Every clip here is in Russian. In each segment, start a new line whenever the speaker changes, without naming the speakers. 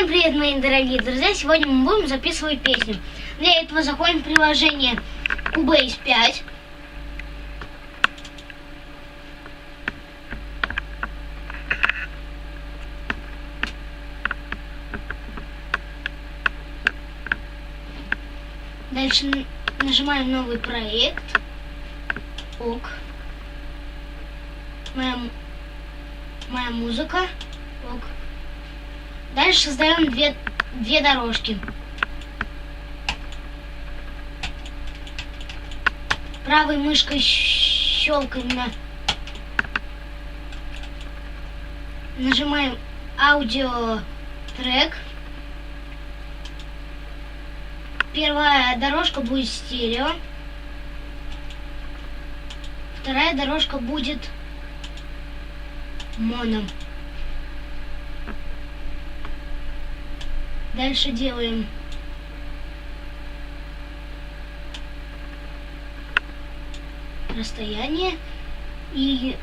Всем привет, мои дорогие друзья! Сегодня мы будем записывать песню. Для этого заходим в приложение Cubase 5. Дальше нажимаем новый проект. ОК. Моя музыка. ОК. Дальше создаем две дорожки. Правой мышкой щелкаем нажимаем аудио трек. Первая дорожка будет стерео. Вторая дорожка будет моно. Дальше делаем расстояние и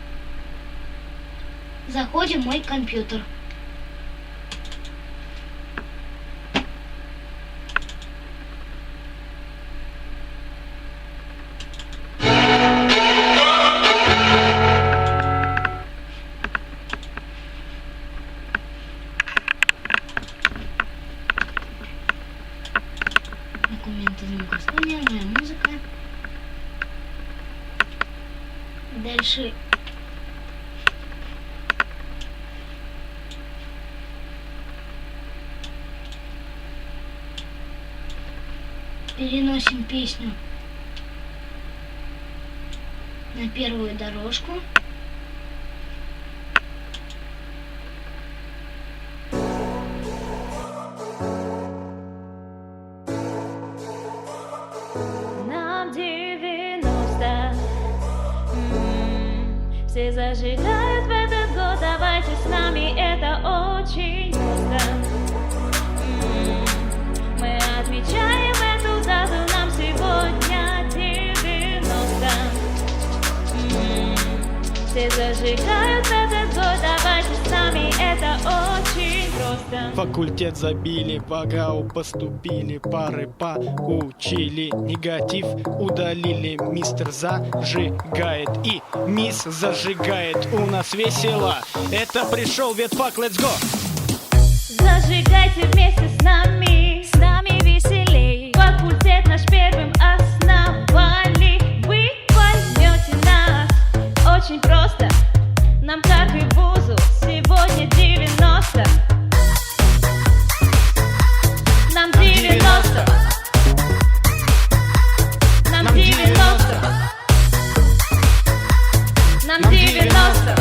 заходим в мой компьютер. Документы звукостояния, моя музыка. Дальше переносим песню на первую дорожку.
Все зажигают в этот год, давайте с нами, это очень просто. Мы отмечаем эту дату, нам сегодня 90. Все зажигают в этот год, давайте с нами, это очень просто.
Факультет забили, в АГАУ поступили, пары поучили, негатив удалили, мистер зажигает и мисс зажигает, у нас весело, это пришел ветфак, let's go!
Зажигайте вместе с нами веселей, факультет наш первым основали, вы поймете нас очень просто, нам как и вузу сегодня 90. Нам 90. Нам 90. Нам 90.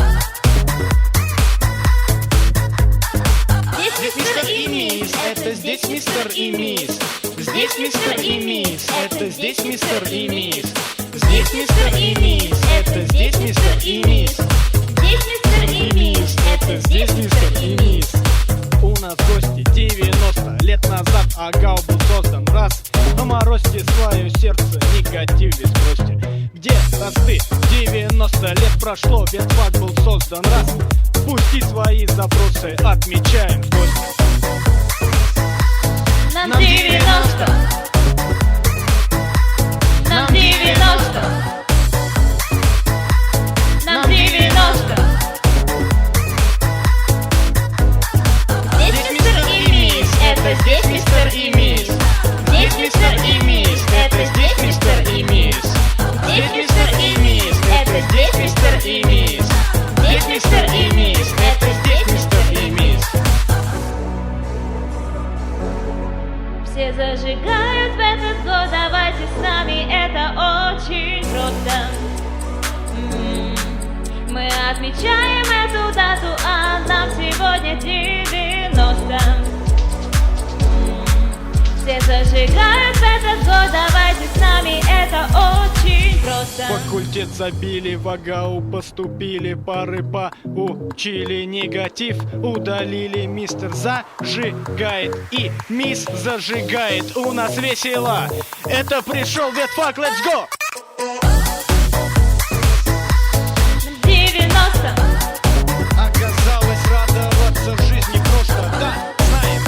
Здесь мистер и мисс, это здесь мистер и мисс. Здесь мистер и мисс, это здесь мистер и мисс. Здесь мистер и мисс, это здесь мистер и мисс.
Здесь мистер и мисс,
Это здесь мистер и мисс. У нас гости 90 лет назад АГАУ был создан. Раз наморозьте свое сердце, негатив без бросьте. Где росты? 90 лет прошло, ветфак был создан. Раз пусти свои запросы, отмечаем гости.
Нам 90. Нам 90. Нам 90. Здесь мистер и мисс, это здесь мистер и мисс. Здесь мистер и мисс, это здесь мистер и мисс. Здесь мистер и мисс, это здесь мистер и мисс. Здесь мистер и мисс, это здесь мистер и мисс. Все зажигают в этот год, давайте с нами, это очень просто. Мы отмечаем эту дату, а нам сегодня 90. Все зажигают в этот год, давайте с нами, это очень просто.
Факультет забили, в АГАУ поступили, пары поучили, негатив удалили, мистер зажигает и мисс зажигает, у нас весело, это пришел ветфак, let's go!
90.
Оказалось, радоваться жизни просто, да, знаем,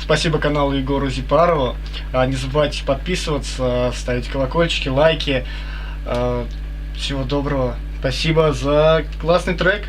Спасибо каналу Егору Зипарову. Не забывайте подписываться, ставить колокольчики, лайки. Всего доброго. Спасибо за классный трек.